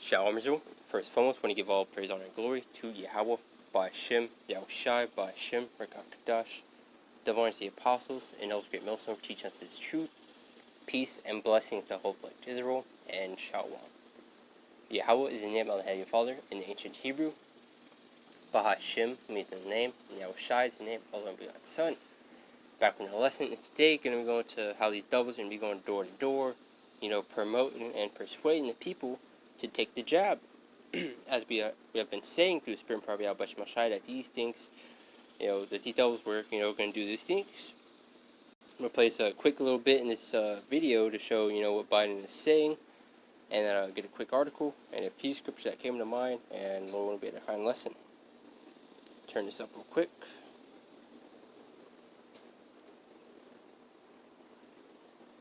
Shalom Israel. First and foremost, want to give all praise, honor, and glory to Yahweh, by Hashem, Yahushai, by Hashem, Rekakadash, divine the apostles, and those great millstones for teaching us His truth, peace, and blessings to the whole planet Israel, and Shalom. Yahweh is the name of the Heavenly Father in the ancient Hebrew. Hashem means the name, and Yahushai is the name of the begotten Son. Back in the lesson, and today going to be going to how these devils are going to be going door to door, promoting and persuading the people to take the jab. As we have been saying through the Spirit and Prophet Yahweh Shemashai that these things, that these devils were, going to do these things. I'm going to place a quick little bit in this video to show, what Biden is saying, and then I'll get a quick article and a few scriptures that came to mind, and Lord will be able to find a lesson. Turn this up real quick.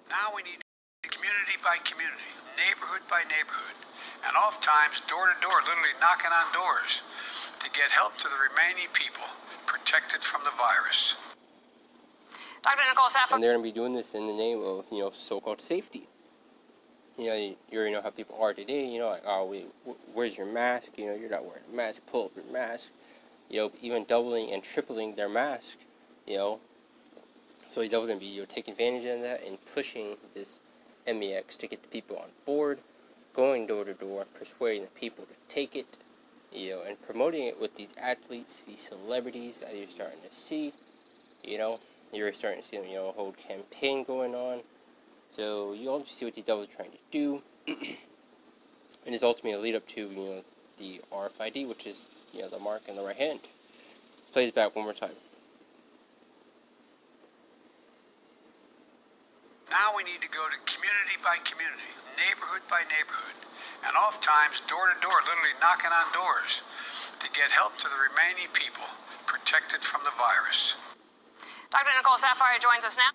Now we need community by community, neighborhood by neighborhood, and oftentimes door to door, literally knocking on doors to get help to the remaining people protected from the virus. Dr. Nicole Saffron. And they're going to be doing this in the name of, so-called safety. You already know how people are today, like, oh, where's your mask? You're not wearing a mask, pull up your mask. Even doubling and tripling their mask, So the devil's going to be, taking advantage of that and pushing this MEX to get the people on board, going door to door, persuading the people to take it, and promoting it with these athletes, these celebrities that you're starting to see, You're starting to see, a whole campaign going on. So you all see what these devils are trying to do. And it's ultimately a lead up to, the RFID, which is, the mark in the right hand. Play it back one more time. Now we need to go to community by community, neighborhood by neighborhood, and oftentimes door to door, literally knocking on doors to get help to the remaining people protected from the virus. Dr. Nicole Sapphire joins us now.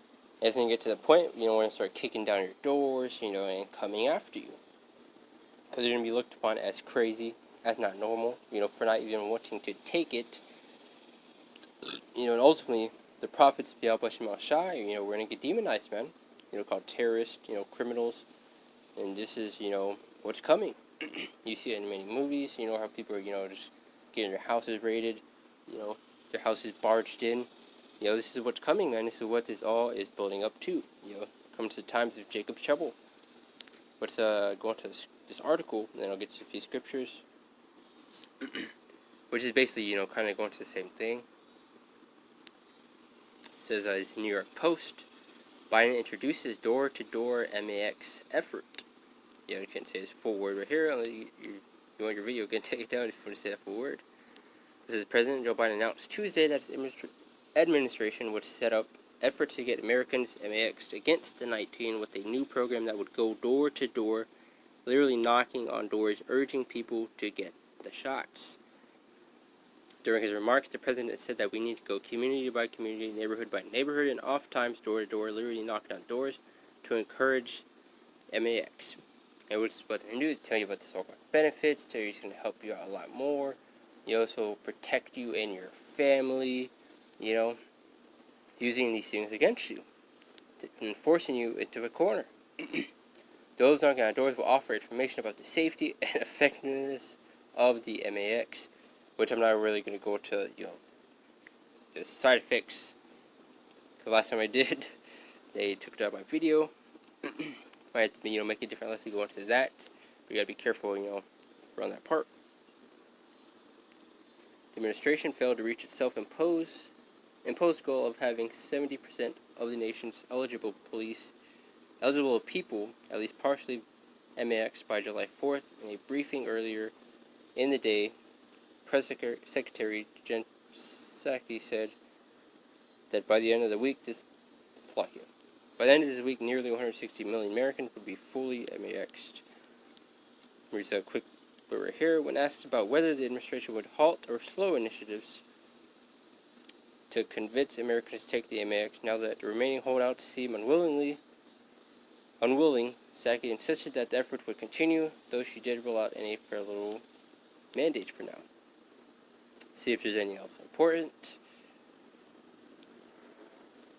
As you get to the point, when to start kicking down your doors, and coming after you. Because they're going to be looked upon as crazy, as not normal, for not even wanting to take it. And ultimately, the prophets of Yahweh Shemashai, we're going to get demonized, man. Called terrorists, criminals. And this is, what's coming. You see it in many movies, how people are, just getting their houses raided, their houses barged in. This is what's coming, man. This is what this all is building up to. Comes to the times of Jacob's trouble. Let's go into this article, and then I'll get to a few scriptures. Which is basically, kind of going to the same thing. It says, it's New York Post. Biden introduces door-to-door MAX effort. You can't say this full word right here. You want your video, you can take it down if you want to say that full word. This is President Joe Biden announced Tuesday that his administration would set up efforts to get Americans MAXed against the 19 with a new program that would go door-to-door, literally knocking on doors, urging people to get the shots. During his remarks, the president said that we need to go community by community, neighborhood by neighborhood, and oftentimes door to door, literally knocking on doors to encourage MAX. And what they're going to do is tell you about the so-called benefits, tell you it's going to help you out a lot more, also protect you and your family, using these things against you, and forcing you into a corner. Those knocking on doors will offer information about the safety and effectiveness of the MAX, which I'm not really going to go to, the side effects. The last time I did, they took it out of my video. Might have to, make a different lesson go into that. But you got to be careful, around that part. The administration failed to reach its self-imposed goal of having 70% of the nation's eligible people at least partially MAX by July 4th. In a briefing earlier in the day, Press Secretary Jen Psaki said that by the end of the week, nearly 160 million Americans would be fully MAXed. Here's a quick bit right here. When asked about whether the administration would halt or slow initiatives to convince Americans to take the MAX, now that the remaining holdouts seem unwilling, Psaki insisted that the effort would continue, though she did roll out any fair little mandates for now. See if there's anything else important.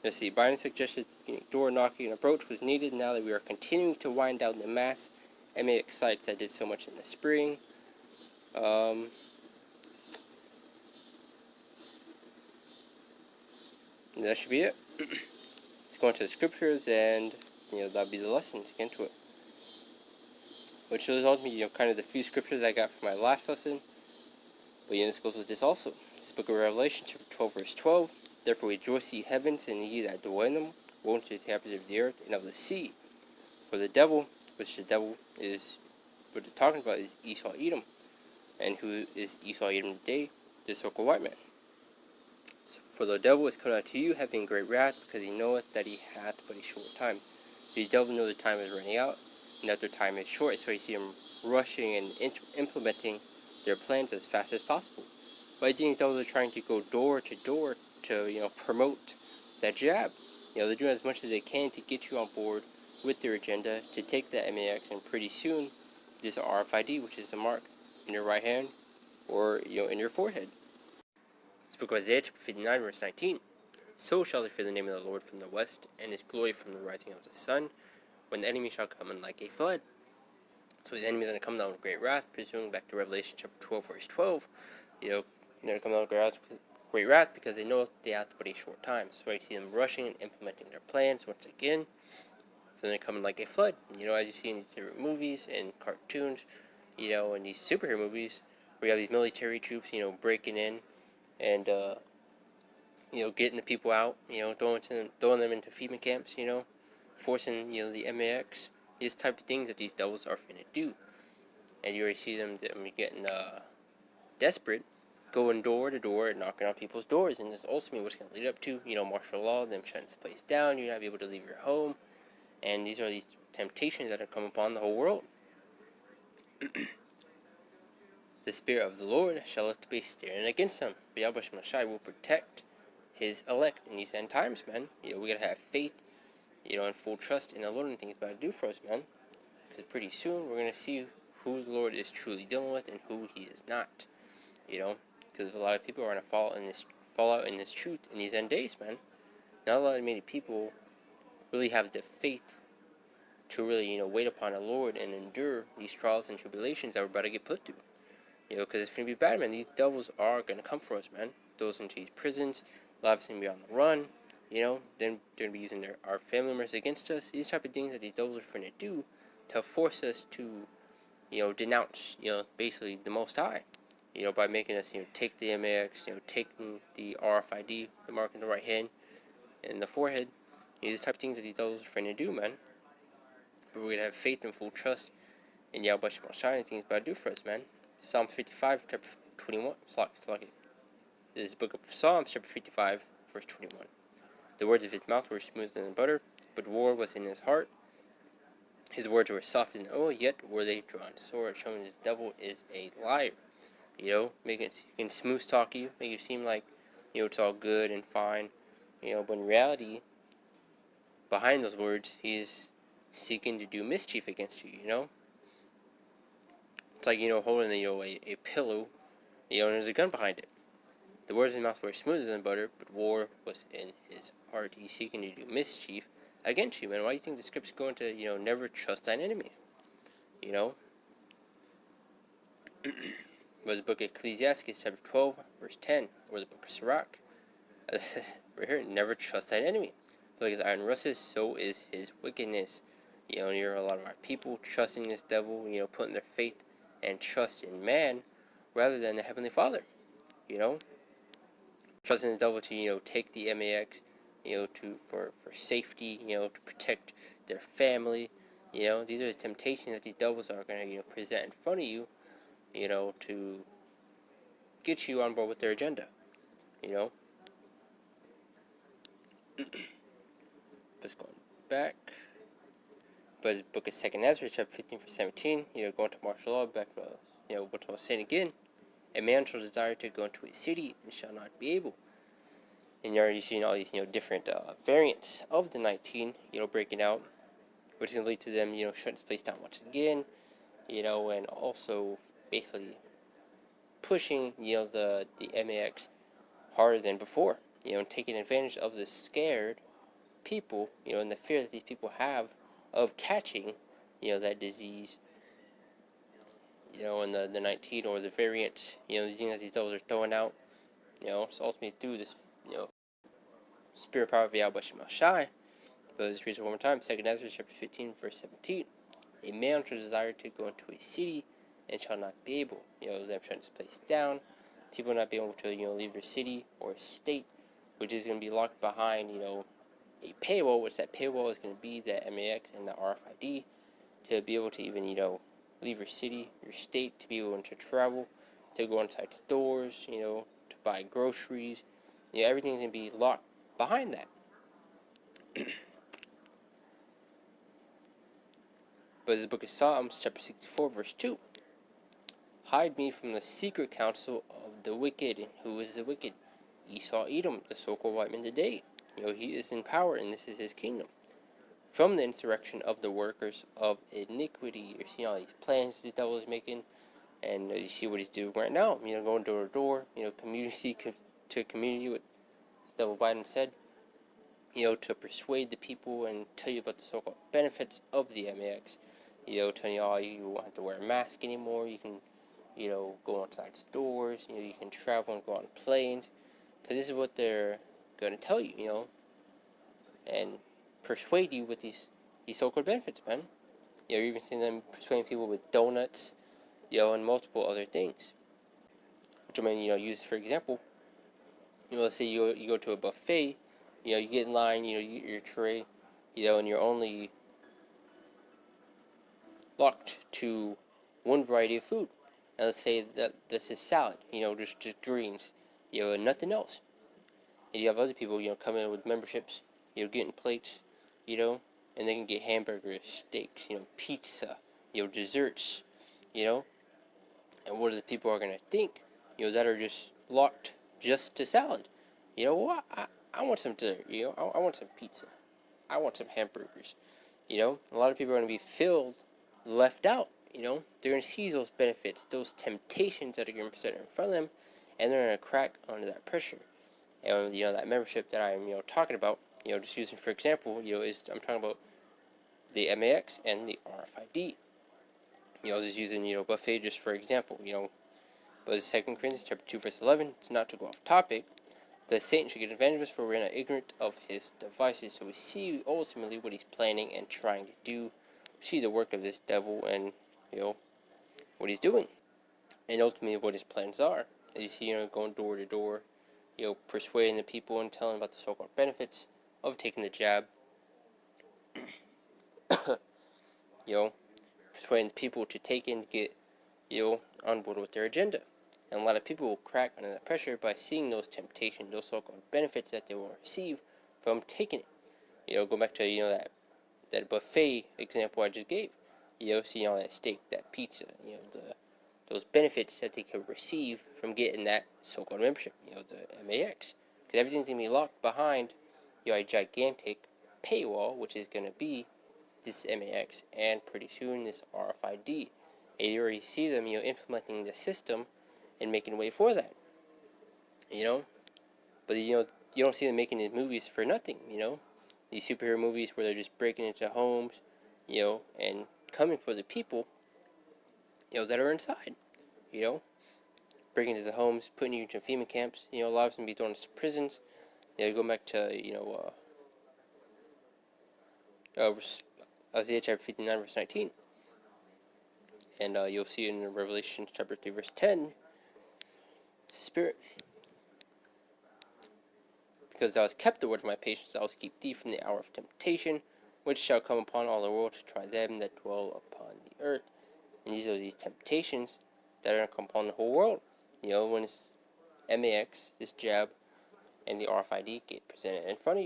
Let's see. Biden suggested door knocking approach was needed now that we are continuing to wind down the mass MAX sites that did so much in the spring. That should be it. Let's go into the scriptures, and that'll be the lesson. Let's get into it. Which was ultimately kind of the few scriptures I got from my last lesson. But this goes with this also. This book of Revelation, chapter 12, verse 12. Therefore rejoice, ye heavens, and ye that dwell in them. Woe unto the inhabitants of the earth and of the sea. For the devil, which the devil is, what it's talking about is Esau Edom. And who is Esau Edom today? The so-called white man. For the devil is come unto you, having great wrath, because he knoweth that he hath but a short time. So the devil knows the time is running out, and that their time is short. So you see them rushing and implementing their plans as fast as possible. But I think those are trying to go door to door to promote that jab. They're doing as much as they can to get you on board with their agenda to take that MAX, and pretty soon this RFID, which is the mark in your right hand or in your forehead. This book of Isaiah, chapter 59, verse 19. So shall they fear the name of the Lord from the west, and his glory from the rising of the sun, when the enemy shall come in like a flood. So the enemy is going to come down with great wrath, presuming back to Revelation chapter 12, verse 12. They're going to come down with great wrath because they know they have but a short time. So I see them rushing and implementing their plans once again. So they're coming like a flood. As you see in these different movies and cartoons, and these superhero movies, where you have these military troops, breaking in and, getting the people out, throwing them into FEMA camps, forcing, the MAX, these type of things that these devils are finna do. And you already see them getting desperate, going door to door and knocking on people's doors, and this ultimately what's going to lead up to, martial law, them shutting this place down, you're not be able to leave your home, and these are these temptations that have come upon the whole world. The Spirit of the Lord shall lift up a standard against them, but Yahweh Shai will protect his elect in these end times, man. We gotta have faith, and full trust in the Lord and things about to do for us, man. Because pretty soon we're gonna see who the Lord is truly dealing with and who he is not. Because a lot of people are gonna fall out in this truth in these end days, man. Not a lot of many people really have the faith to really, wait upon the Lord and endure these trials and tribulations that we're about to get put through. Because it's gonna be bad, man. These devils are gonna come for us, man. Those into these prisons, lives gonna be on the run. Then they're gonna be using our family members against us. These type of things that these devils are gonna do to force us to, denounce, basically the Most High. By making us, take the MAX, taking the RFID, the mark in the right hand and the forehead. These type of things that these devils are gonna do, man. But we're gonna have faith and full trust in Yahweh Shai and things about to do for us, man. Psalm 55, chapter 21. This is the book of Psalms, chapter 55, verse 21. The words of his mouth were smoother than butter, but war was in his heart. His words were soft as oil, yet were they drawn to sword, showing this devil is a liar. Making smooth talk you, make you seem like, it's all good and fine. But in reality, behind those words, he's seeking to do mischief against you, It's like, holding, a pillow, and there's a gun behind it. The words of his mouth were smoother than butter, but war was in his heart. He's seeking to do mischief against you, man. Why do you think the script's going to, never trust thine enemy? Was the book of Ecclesiastes, chapter 12, verse 10, or the book of Sirach. Right here, never trust thine enemy. For like as iron rusteth, so is his wickedness. You're a lot of our people trusting this devil, putting their faith and trust in man rather than the Heavenly Father. Trusting the devil to, take the MAX, for safety, to protect their family. These are the temptations that these devils are going to, present in front of you, to get you on board with their agenda, Just going back. But the book of 2nd Ezra, chapter 15, verse 17, going to martial law, back to, what I was saying again. A man shall desire to go into a city and shall not be able. And you're already seeing all these, different variants of the 19, breaking out, which is going to lead to them, shutting this place down once again, and also basically pushing, the MAX harder than before, and taking advantage of the scared people, and the fear that these people have of catching, that disease, and the 19 or the variants, the things that these devils are throwing out, so ultimately through this, spirit power of Yahweh Shem Shai. But let's read it one more time. 2 Ezra chapter 15, verse 17. A man shall desire to go into a city and shall not be able. Them shutting this place down. People not being able to, leave their city or state, which is going to be locked behind, a paywall, which that paywall is going to be the MAX and the RFID, to be able to even, leave your city, your state, to be able to travel, to go inside stores, to buy groceries. Everything's going to be locked behind that. But as the book of Psalms, chapter 64, verse 2, hide me from the secret counsel of the wicked. And who is the wicked? Esau Edom, the so-called white man today. He is in power, and this is his kingdom. From the insurrection of the workers of iniquity. You're seeing all these plans this devil is making, and you see what he's doing right now. Going door to door, community to community, what this devil Biden said. To persuade the people and tell you about the so-called benefits of the MAX. Telling you, you won't have to wear a mask anymore. You can, go outside stores. You can travel and go on planes. Because this is what they're going to tell you, and persuade you with these so-called benefits, man. You're even seeing them persuading people with donuts, and multiple other things. Which I mean, use for example. Let's say you go to a buffet. You get in line, you get your tray, and you're only locked to one variety of food. And let's say that this is salad, just greens, and nothing else. And you have other people, come in with memberships, getting plates, and they can get hamburgers, steaks, pizza, desserts, and what is the people are going to think, that are just locked just to salad. Well, I want some dessert, I want some pizza. I want some hamburgers. A lot of people are going to be left out, they're going to see those benefits, those temptations that are going to be presented in front of them, and they're going to crack under that pressure. And, that membership that I'm, talking about, just using for example, is I'm talking about the MAX and the RFID. Just using, buffet just for example, but as 2 Corinthians chapter 2, verse 11, it's not to go off topic, that Satan should get advantage of us, for we're not ignorant of his devices. So we see ultimately what he's planning and trying to do. We see the work of this devil and, what he's doing. And ultimately what his plans are. As you see, going door to door, persuading the people and telling about the so-called benefits of taking the jab. Persuading the people to take it and get, on board with their agenda. And a lot of people will crack under that pressure by seeing those temptations, those so-called benefits that they will receive from taking it. Go back to, that buffet example I just gave. Seeing all that steak, that pizza, those benefits that they could receive from getting that so-called membership, the MAX. Because everything's going to be locked behind, a gigantic paywall, which is going to be this MAX, and pretty soon this RFID. And you already see them, implementing the system and making way for that, but you don't see them making these movies for nothing, these superhero movies where they're just breaking into homes, and coming for the people, that are inside, breaking into the homes, putting you into FEMA camps, a lot of them be thrown into prisons. Go back to, Isaiah chapter 59 verse 19, and you'll see in Revelation chapter 3 verse 10, Spirit, because thou hast kept the word of my patience, thou hast keep thee from the hour of temptation, which shall come upon all the world to try them that dwell upon the earth. And these are these temptations that are going to come upon the whole world. When this MAX, this jab, and the RFID get presented in front of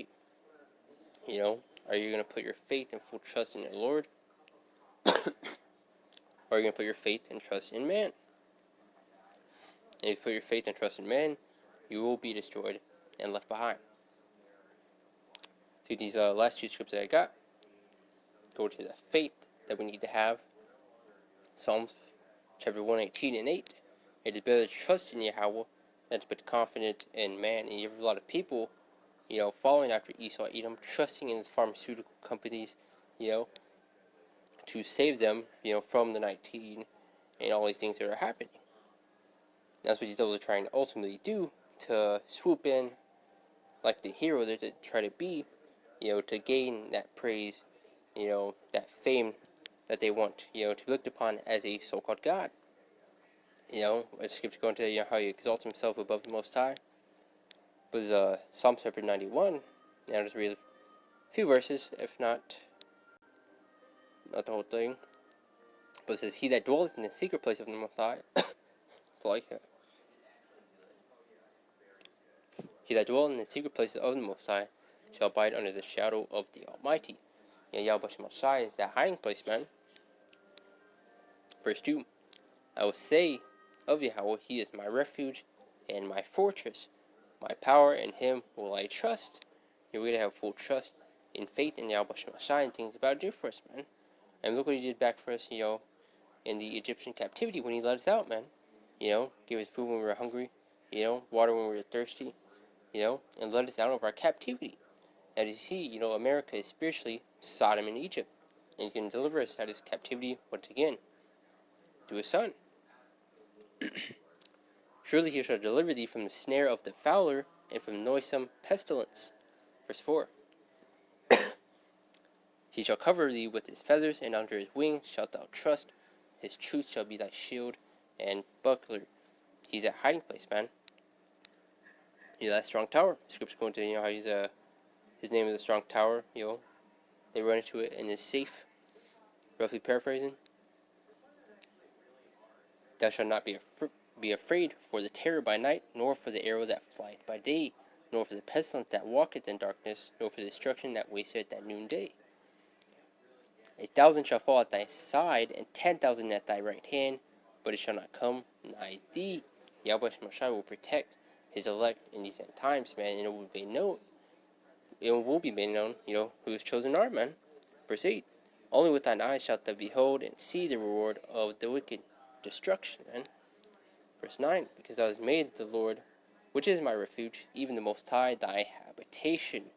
you. Are you going to put your faith and full trust in your Lord? Or are you going to put your faith and trust in man? And if you put your faith and trust in man, you will be destroyed and left behind. So these last two scripts that I got go to the faith that we need to have. Psalms chapter 118 and 8. It is better to trust in Yahweh than to put confidence in man. And you have a lot of people, following after Esau Edom, trusting in the pharmaceutical companies, to save them, from the 19 and all these things that are happening. That's what these devils are trying to ultimately do, to swoop in like the hero that they try to be, to gain that praise, that fame that they want, to be looked upon as a so-called god. It skips going to how he exalts himself above the Most High. But Psalm chapter 91, and I'll just read a few verses, if not the whole thing. But it says, "He that dwelleth in the secret place of the Most High," it's like that. "He that dwelleth in the secret places of the Most High shall abide under the shadow of the Almighty." Yahweh Shai is that hiding place, man. Verse 2, "I will say of Yahweh, He is my refuge and my fortress, my power, in Him will I trust." We're going to have full trust in faith in Yahweh Shai and things about to do for us, man. And look what He did back for us, in the Egyptian captivity when He let us out, man. Gave us food when we were hungry, water when we were thirsty, and let us out of our captivity. As you see, America is spiritually Sodom in Egypt, and He can deliver us out of this captivity once again to His Son. "Surely He shall deliver thee from the snare of the fowler and from noisome pestilence." Verse 4, "He shall cover thee with His feathers, and under His wings shalt thou trust. His truth shall be thy shield and buckler." He's that hiding place, man. That strong tower. Scripture going to how he's his name is a strong tower. They run into it and is safe. Roughly paraphrasing. "Thou shalt not be afraid for the terror by night, nor for the arrow that flieth by day, nor for the pestilence that walketh in darkness, nor for the destruction that wasteth at noonday. 1,000 shall fall at thy side, and 10,000 at thy right hand, but it shall not come nigh thee." Yahweh Shai will protect His elect in these end times, man, and it will be known. It will be made known, who His chosen are, man. Verse 8, "Only with thine eyes shalt thou behold and see the reward of the wicked, destruction," man. Verse 9, "Because thou hast made the Lord, which is my refuge, even the Most High, thy habitation."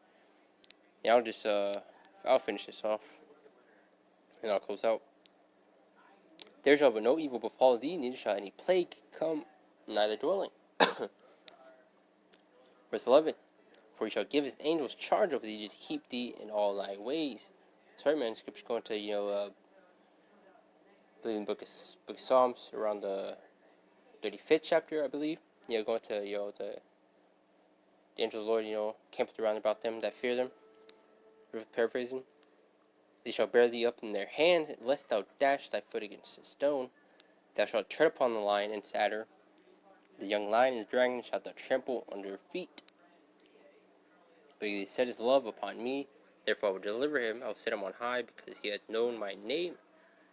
And I'll finish this off, and I'll close out. "There shall be no evil befall thee, neither shall any plague come nigh thy dwelling." Verse 11, "For He shall give His angels charge over thee to keep thee in all thy ways." Sorry, man. Scripture going to I believe in book of Psalms around the 35th chapter, I believe. Going to the angels of the Lord, campeth around about them that fear them. Paraphrasing. "They shall bear thee up in their hands, lest thou dash thy foot against a stone. Thou shalt tread upon the lion and adder, the young lion and the dragon shalt thou trample under your feet. But He set His love upon me, therefore I will deliver him. I will set him on high, because he hath known my name.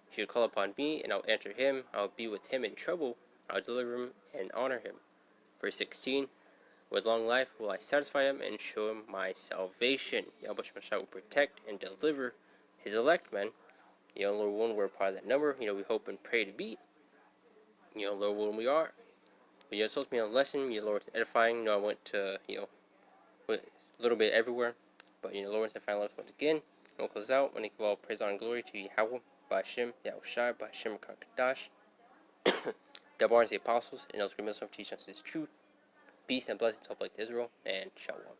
He shall call upon me, and I will answer him. I will be with him in trouble. I will deliver him and honor him." Verse 16, "With long life will I satisfy him and show him my salvation." Yahweh Shai will protect and deliver His elect, men. Lord willing, we're part of that number. We hope and pray to be. Lord willing, we are. But it's supposed to be a lesson. Lord, edifying. I went to, a little bit everywhere. But, Lord, I finally left once again. And we'll close out. When I give all praise, honor, and glory to Yahweh, Ba'Shem, Yahushai, Ba'Shem, Kakadash, the barns, the apostles, and those who teach us His truth. Peace and blessings to all like Israel, and Shalom.